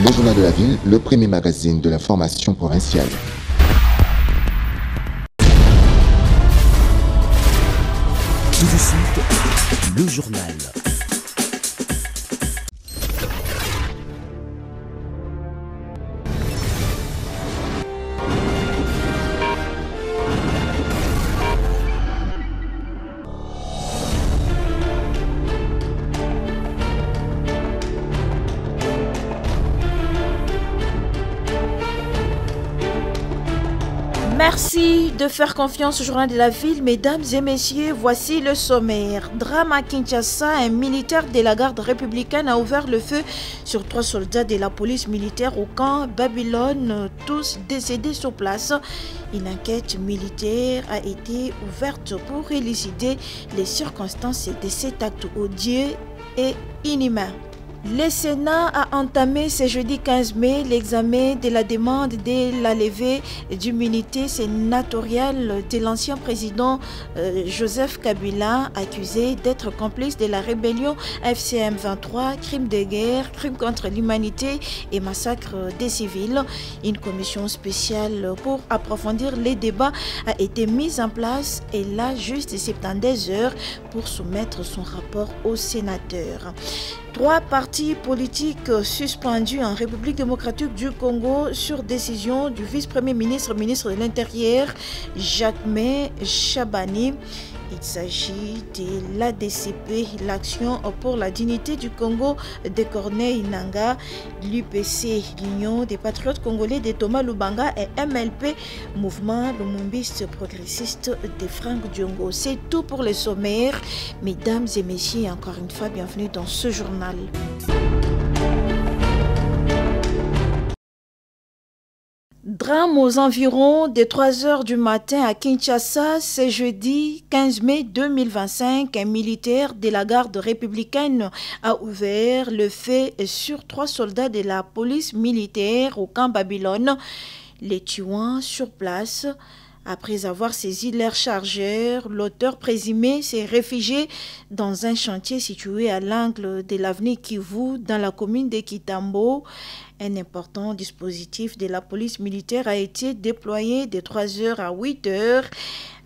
Le Journal de la Ville, le premier magazine de l'information provinciale. Tout de suite, le journal. Merci de faire confiance au journal de la ville. Mesdames et messieurs, voici le sommaire. Drame à Kinshasa, un militaire de la garde républicaine a ouvert le feu sur 3 soldats de la police militaire au camp Babylone, tous décédés sur place. Une enquête militaire a été ouverte pour élucider les circonstances de cet acte odieux et inhumain. Le Sénat a entamé ce jeudi 15 mai l'examen de la demande de la levée d'immunité sénatoriale de l'ancien président Joseph Kabila, accusé d'être complice de la rébellion FCM 23, crimes de guerre, crimes contre l'humanité et massacre des civils. Une commission spéciale pour approfondir les débats a été mise en place et là juste 72 heures pour soumettre son rapport aux sénateurs. 3 partis politiques suspendus en République démocratique du Congo sur décision du vice-premier ministre, ministre de l'Intérieur, Jacques Chabani. Il s'agit de l'ADCP, l'Action pour la dignité du Congo de Corneille Nangaa, l'UPC, l'Union des patriotes congolais de Thomas Lubanga et MLP, Mouvement Lumumbiste progressiste de Franck Diongo. C'est tout pour les sommaires. Mesdames et messieurs, encore une fois, bienvenue dans ce journal. Drame aux environs de 3 heures du matin à Kinshasa, c'est jeudi 15 mai 2025. Un militaire de la garde républicaine a ouvert le feu sur 3 soldats de la police militaire au camp Babylone, les tuant sur place. Après avoir saisi leur chargeur, l'auteur présumé s'est réfugié dans un chantier situé à l'angle de l'avenue Kivu dans la commune de Kitambo. Un important dispositif de la police militaire a été déployé de 3h à 8h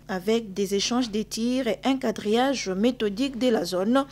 avec des échanges de tirs et un quadrillage méthodique de la zone.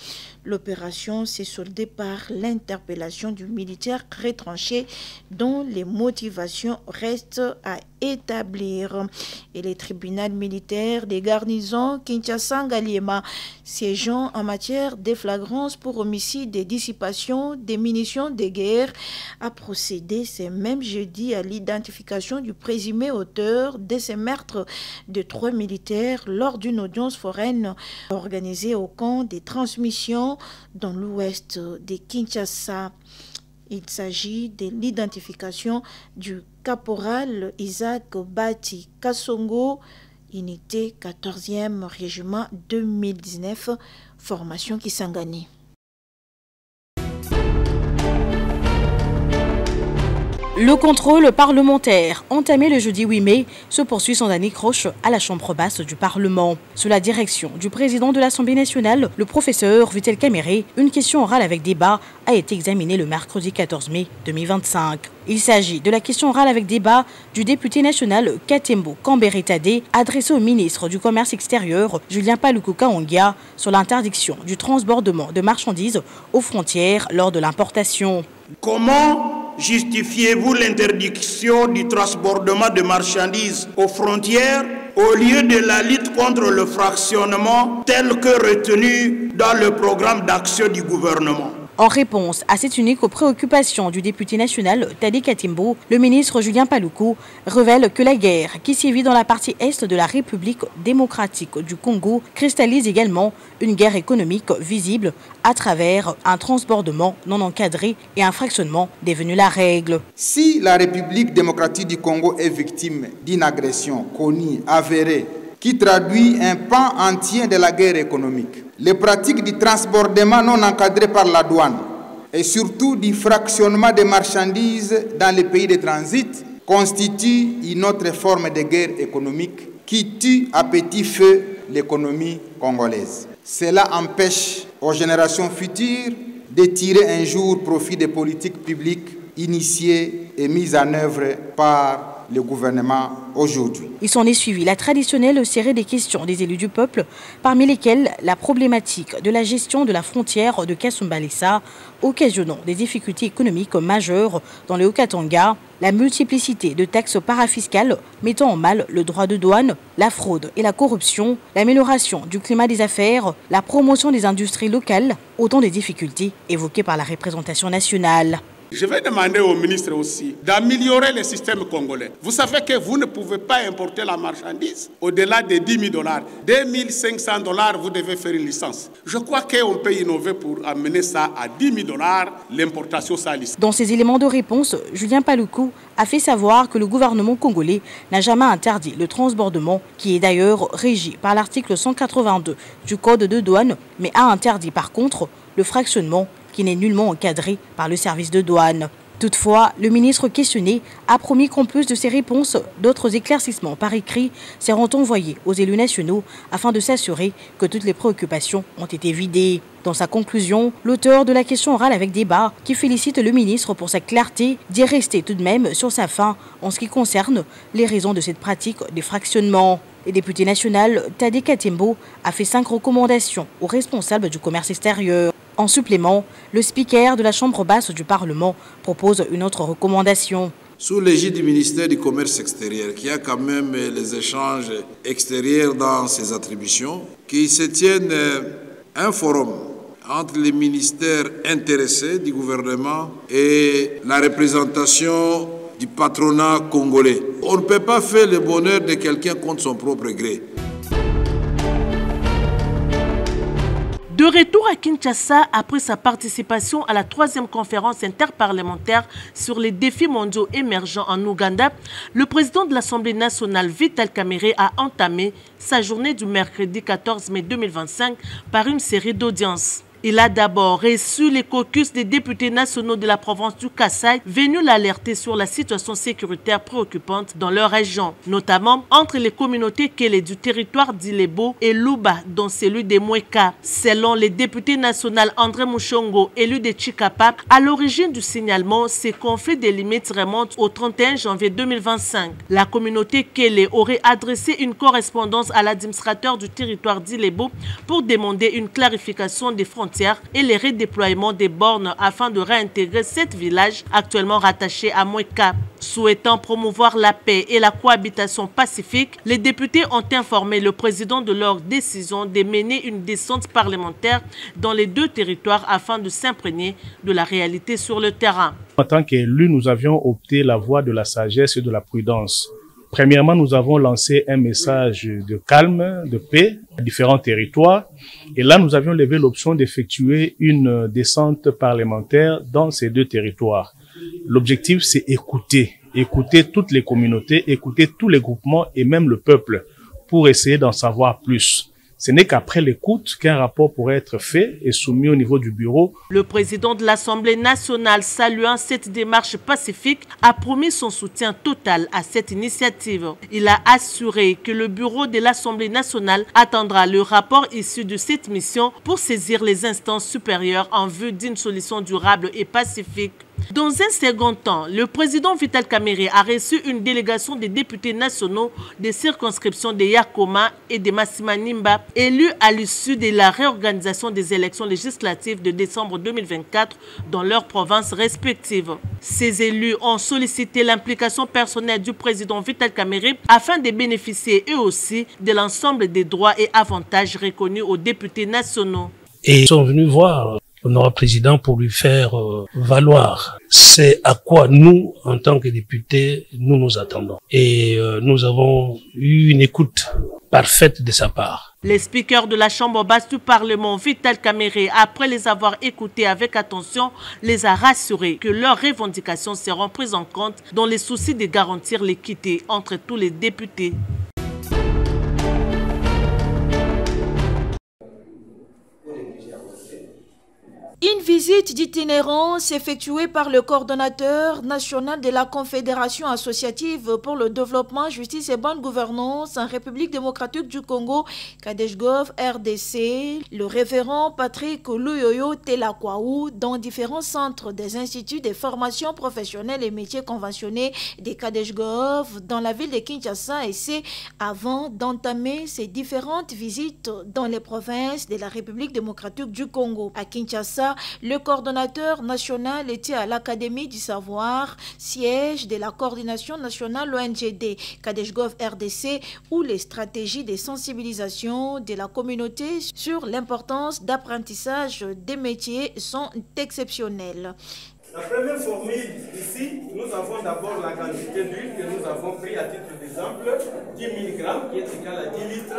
L'opération s'est soldée par l'interpellation du militaire retranché dont les motivations restent à établir. Et les tribunaux militaires des garnisons Kinshasa-Ngaliema, siégeant en matière de flagrance pour homicide et dissipation des munitions de guerre, a procédé ce même jeudi à l'identification du présumé auteur de ces meurtres de 3 militaires lors d'une audience foraine organisée au camp des transmissions dans l'ouest de Kinshasa. Il s'agit de l'identification du caporal Isaac Bati Kassongo, unité 14e régiment 2019, formation Kisangani. Le contrôle parlementaire, entamé le jeudi 8 mai, se poursuit sans anicroche à la Chambre basse du Parlement. Sous la direction du président de l'Assemblée nationale, le professeur Vitel Kamere, une question orale avec débat a été examinée le mercredi 14 mai 2025. Il s'agit de la question orale avec débat du député national Katembo Kambere Tade, adressée au ministre du Commerce extérieur Julien Paluku Kaongia sur l'interdiction du transbordement de marchandises aux frontières lors de l'importation. Comment justifiez-vous l'interdiction du transbordement de marchandises aux frontières au lieu de la lutte contre le fractionnement tel que retenu dans le programme d'action du gouvernement? En réponse à cette unique préoccupation du député national Tade Katembo, le ministre Julien Paluku révèle que la guerre qui sévit dans la partie est de la République démocratique du Congo cristallise également une guerre économique visible à travers un transbordement non encadré et un fractionnement devenu la règle. Si la République démocratique du Congo est victime d'une agression connue, avérée, qui traduit un pan entier de la guerre économique, les pratiques du transbordement non encadré par la douane et surtout du fractionnement des marchandises dans les pays de transit constituent une autre forme de guerre économique qui tue à petit feu l'économie congolaise. Cela empêche aux générations futures de tirer un jour profit des politiques publiques initiée et mise en œuvre par le gouvernement aujourd'hui. Il s'en est suivi la traditionnelle série des questions des élus du peuple, parmi lesquelles la problématique de la gestion de la frontière de Kasumbalesa, occasionnant des difficultés économiques majeures dans le Haut-Katanga, la multiplicité de taxes parafiscales mettant en mal le droit de douane, la fraude et la corruption, l'amélioration du climat des affaires, la promotion des industries locales, autant des difficultés évoquées par la représentation nationale. Je vais demander au ministre aussi d'améliorer le système congolais. Vous savez que vous ne pouvez pas importer la marchandise au-delà de 10 000 $. 2 500 $, vous devez faire une licence. Je crois qu'on peut innover pour amener ça à 10 000 $, l'importation sans licence. Dans ces éléments de réponse, Julien Paluku a fait savoir que le gouvernement congolais n'a jamais interdit le transbordement, qui est d'ailleurs régi par l'article 182 du Code de douane, mais a interdit par contre le fractionnement, qui n'est nullement encadré par le service de douane. Toutefois, le ministre questionné a promis qu'en plus de ces réponses, d'autres éclaircissements par écrit seront envoyés aux élus nationaux afin de s'assurer que toutes les préoccupations ont été vidées. Dans sa conclusion, l'auteur de la question orale avec débat, qui félicite le ministre pour sa clarté, dit rester tout de même sur sa faim en ce qui concerne les raisons de cette pratique du fractionnement. Le député national Tadé Katembo a fait 5 recommandations aux responsables du commerce extérieur. En supplément, le speaker de la Chambre basse du Parlement propose une autre recommandation. Sous l'égide du ministère du Commerce extérieur, qui a quand même les échanges extérieurs dans ses attributions, qu'il se tienne un forum entre les ministères intéressés du gouvernement et la représentation du patronat congolais. On ne peut pas faire le bonheur de quelqu'un contre son propre gré. De retour à Kinshasa, après sa participation à la 3e conférence interparlementaire sur les défis mondiaux émergents en Ouganda, le président de l'Assemblée nationale, Vital Kamerhe, a entamé sa journée du mercredi 14 mai 2025 par une série d'audiences. Il a d'abord reçu les caucus des députés nationaux de la province du Kasaï venus l'alerter sur la situation sécuritaire préoccupante dans leur région, notamment entre les communautés Kélé du territoire d'Ilebo et Luba, dont celui des Mweka. Selon les députés nationaux André Mouchongo, élu de Chikapa, à l'origine du signalement, ces conflits des limites remontent au 31 janvier 2025. La communauté Kélé aurait adressé une correspondance à l'administrateur du territoire d'Ilebo pour demander une clarification des frontières et le redéploiement des bornes afin de réintégrer 7 villages actuellement rattachés à Mweka. Souhaitant promouvoir la paix et la cohabitation pacifique, les députés ont informé le président de leur décision de mener une descente parlementaire dans les 2 territoires afin de s'imprégner de la réalité sur le terrain. En tant qu'élus, nous avions opté la voie de la sagesse et de la prudence. Premièrement, nous avons lancé un message de calme, de paix à différents territoires. Et là, nous avions levé l'option d'effectuer une descente parlementaire dans ces 2 territoires. L'objectif, c'est écouter toutes les communautés, écouter tous les groupements et même le peuple pour essayer d'en savoir plus. Ce n'est qu'après l'écoute qu'un rapport pourrait être fait et soumis au niveau du bureau. Le président de l'Assemblée nationale, saluant cette démarche pacifique, a promis son soutien total à cette initiative. Il a assuré que le bureau de l'Assemblée nationale attendra le rapport issu de cette mission pour saisir les instances supérieures en vue d'une solution durable et pacifique. Dans un second temps, le président Vital Kamerhe a reçu une délégation des députés nationaux des circonscriptions de Yakoma et de Massimanimba, élus à l'issue de la réorganisation des élections législatives de décembre 2024 dans leurs provinces respectives. Ces élus ont sollicité l'implication personnelle du président Vital Kamerhe afin de bénéficier eux aussi de l'ensemble des droits et avantages reconnus aux députés nationaux. Et ils sont venus voir l'honorable président pour lui faire valoir. C'est à quoi nous, en tant que députés, nous attendons. Et nous avons eu une écoute parfaite de sa part. Les speakers de la Chambre basse du Parlement, Vital Kamerhe, après les avoir écoutés avec attention, les a rassurés que leurs revendications seront prises en compte dans les soucis de garantir l'équité entre tous les députés. Une visite d'itinérance effectuée par le coordonnateur national de la Confédération associative pour le développement, justice et bonne gouvernance en République démocratique du Congo, Kadejgov RDC, le révérend Patrick Luyoyo Telakwaou, dans différents centres des instituts de formation professionnelle et métiers conventionnés des Kadejgov dans la ville de Kinshasa, et c'est avant d'entamer ces différentes visites dans les provinces de la République démocratique du Congo. À Kinshasa, le coordonnateur national était à l'Académie du savoir, siège de la coordination nationale ONGD, Kadejgov RDC, où les stratégies de sensibilisation de la communauté sur l'importance d'apprentissage des métiers sont exceptionnelles. La première formule ici, nous avons d'abord la quantité d'huile que nous avons pris à titre d'exemple, 10 000 grammes qui est égal à 10 litres.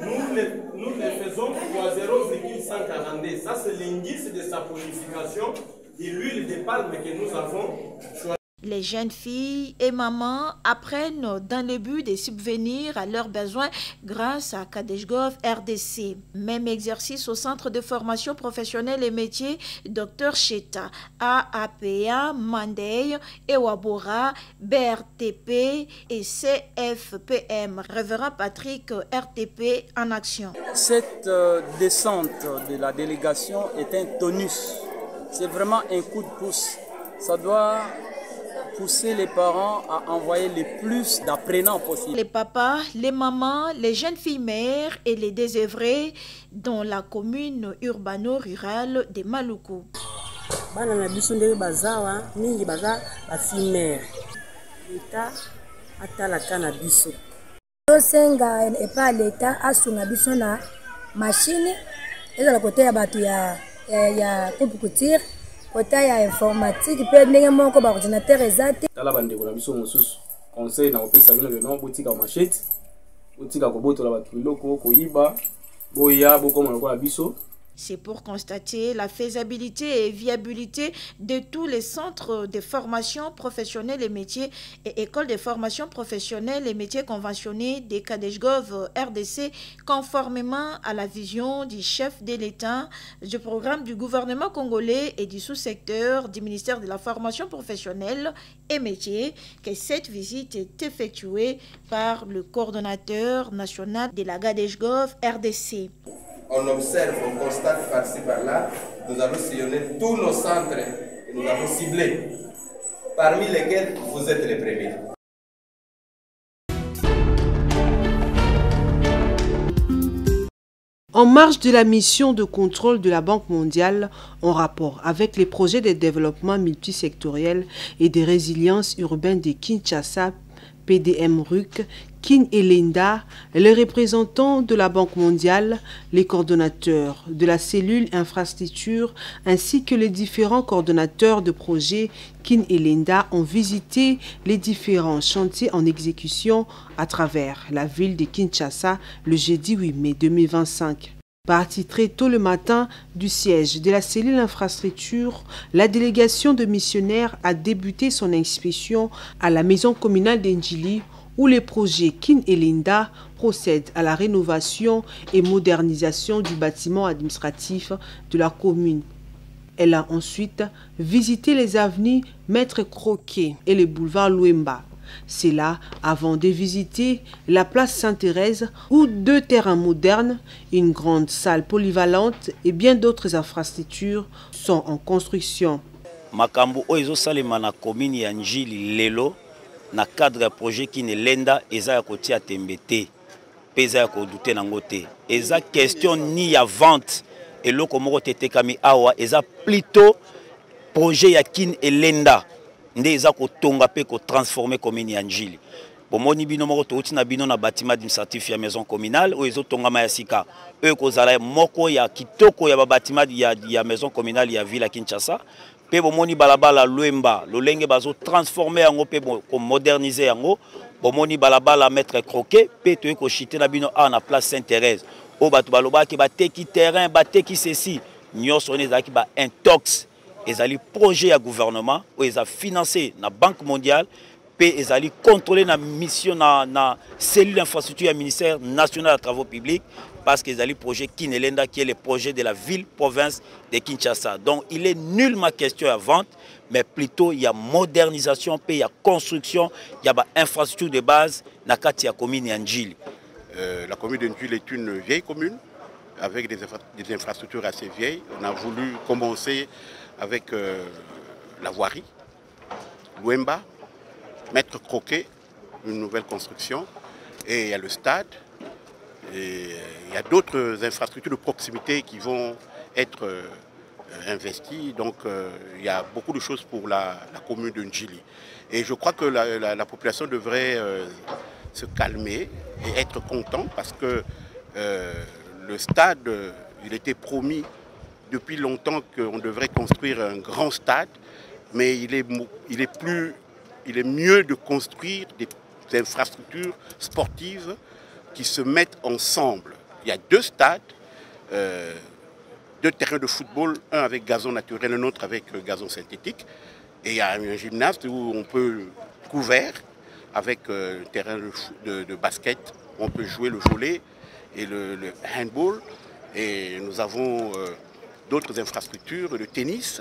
Nous les faisons fois 0,142. Ça, c'est l'indice de sa purification de l'huile de palme que nous avons choisi. Les jeunes filles et mamans apprennent dans le but de subvenir à leurs besoins grâce à Kadejgov RDC. Même exercice au centre de formation professionnelle et métiers Dr Cheta, AAPA, Mandey, Ewabora, BRTP et CFPM. Révérend Patrick RTP en action. Cette descente de la délégation est un tonus. C'est vraiment un coup de pouce. Ça doit pousser les parents à envoyer le plus d'apprenants possible. Les papas, les mamans, les jeunes filles mères et les désœuvrés dans la commune urbano-rurale de Maluku. Bana na biso ndenge bazawa mingi baza ba fille mère. L'État atalaka na biso. Tosenga epa l'État asunga biso na machine ezala kote ya bato ya coupe couture. Côté informatique, peut ndenge moko ba ordinateur ezate. Tala bandeko na biso mosusu. Conseil na opesa bino le nom botika machette. Botika ko botola ba biloko ko yiba. Boya bokoma lokola biso. C'est pour constater la faisabilité et viabilité de tous les centres de formation professionnelle et métiers et écoles de formation professionnelle et métiers conventionnés des Kadejgov RDC, conformément à la vision du chef de l'État, du programme du gouvernement congolais et du sous-secteur du ministère de la formation professionnelle et métiers, que cette visite est effectuée par le coordonnateur national de la Kadejgov RDC. On observe, on constate par-ci par-là, nous avons sillonné tous nos centres et nous avons ciblé, parmi lesquels vous êtes les premiers. En marge de la mission de contrôle de la Banque mondiale, en rapport avec les projets de développement multisectoriel et de résilience urbaine de Kinshasa, PDM-RUC, Kin et Linda, les représentants de la Banque mondiale, les coordonnateurs de la cellule infrastructure ainsi que les différents coordonnateurs de projets Kin et Linda ont visité les différents chantiers en exécution à travers la ville de Kinshasa le jeudi 8 mai 2025. Parti très tôt le matin du siège de la cellule infrastructure, la délégation de missionnaires a débuté son inspection à la maison communale d'Enjili où les projets Kin et Linda procèdent à la rénovation et modernisation du bâtiment administratif de la commune. Elle a ensuite visité les avenues Maître Croquet et le boulevard Louemba. C'est là, avant de visiter la place Sainte-Thérèse, où 2 terrains modernes, une grande salle polyvalente et bien d'autres infrastructures sont en construction. Makambo oyo salema na commune ya Njili lelo na cadre ya projet Kin et Linda eza ya kotia tembete peza ya kodute nango te. Eza question ni ya vente eloko moko tetekami awa eza plutôt projet ya Kin et Linda. Nde eza kotonga pe ko transformer commune ya Njili. Bomoni bino moko touti na bino na bâtiment administratif ya maison communale o ezo tonga ma ya sika. E ko zala moko ya kitoko ya ba bâtiment ya maison communale ya ville ya Kinshasa. Pe bomoni balabala Louemba, lolenge bazo transformer yango pe ko moderniser yango. Bomoni balabala Maître Croquet pe to ko chité na bino a na place Sainte-Thérèse. O batu baloba ki bateki terrain, bateki ceci. Nyonso ne zaki ba intox. Ezali projet ya gouvernement ou eza financé na Banque mondiale pe ezali contrôlé na mission na cellule infrastructure ya ministère national des travaux publics parce que le projet Kinelenda qui est le projet de la ville-province de Kinshasa. Donc il est nullement question à vente, mais plutôt il y a modernisation, il y a construction, il y a infrastructure de base dans la commune d'Anjili. La commune d'Anjili est une vieille commune avec des infrastructures assez vieilles. On a voulu commencer avec la voirie, Louemba, Maître Croquet, une nouvelle construction, et il y a le stade, et il y a d'autres infrastructures de proximité qui vont être investies. Donc il y a beaucoup de choses pour la commune de Ndjili. Et je crois que la population devrait se calmer et être content parce que le stade, il était promis depuis longtemps qu'on devrait construire un grand stade, mais il est mieux de construire des infrastructures sportives qui se mettent ensemble. Il y a 2 stades, 2 terrains de football, un avec gazon naturel, un autre avec gazon synthétique. Et il y a un gymnase où on peut couvert avec un terrain de basket, on peut jouer le volley et le handball. Et nous avons d'autres infrastructures, le tennis,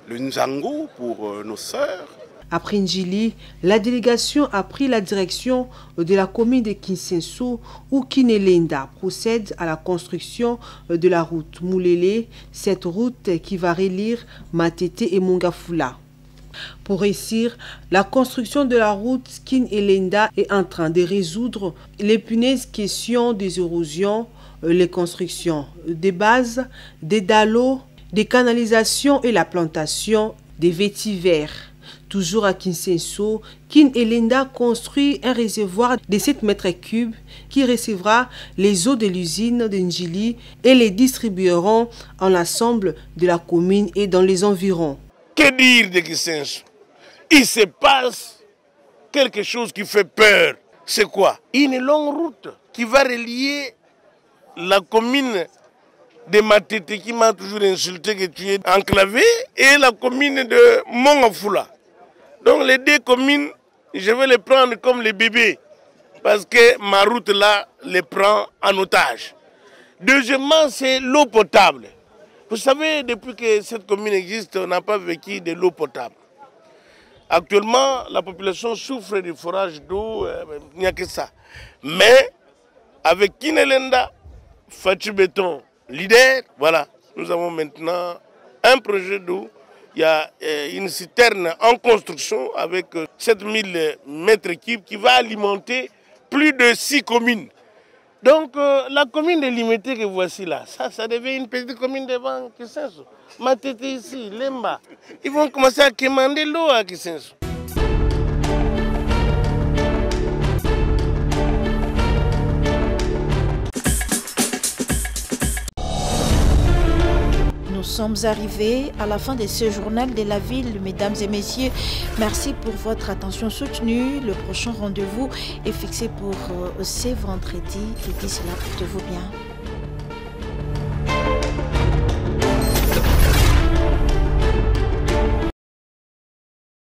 le nzango pour nos sœurs. Après Ndjili, la délégation a pris la direction de la commune de Kinsenso où Kinelenda procède à la construction de la route Moulélé, cette route qui va relire Matete et Mongafula. Pour réussir, la construction de la route Kinelenda est en train de résoudre l'épineuse question des érosions, les constructions des bases, des dallots, des canalisations et la plantation des vétivers. Toujours à Kinsenso, Kinelenda construit un réservoir de 7 mètres cubes qui recevra les eaux de l'usine de Ndjili et les distribueront en l'ensemble de la commune et dans les environs. Que dire de Kinsenso? Il se passe quelque chose qui fait peur. C'est quoi? Une longue route qui va relier la commune de Matete qui m'a toujours insulté que tu es enclavé et la commune de Mongafula. Donc les 2 communes, je vais les prendre comme les bébés parce que ma route là les prend en otage. Deuxièmement, c'est l'eau potable. Vous savez, depuis que cette commune existe, on n'a pas vécu de l'eau potable. Actuellement, la population souffre du forage d'eau, il n'y a que ça. Mais avec Kinelenda, Fatou Béton, leader, voilà, nous avons maintenant un projet d'eau. Il y a une citerne en construction avec 7000 mètres cubes qui va alimenter plus de 6 communes. Donc la commune délimitée que voici là, ça devient une petite commune devant Kinsenso. Matete ici, Lemba, ils vont commencer à quémander l'eau à Kinsenso. Nous sommes arrivés à la fin de ce journal de la ville, mesdames et messieurs. Merci pour votre attention soutenue. Le prochain rendez-vous est fixé pour ce vendredi. Et d'ici là, portez-vous bien.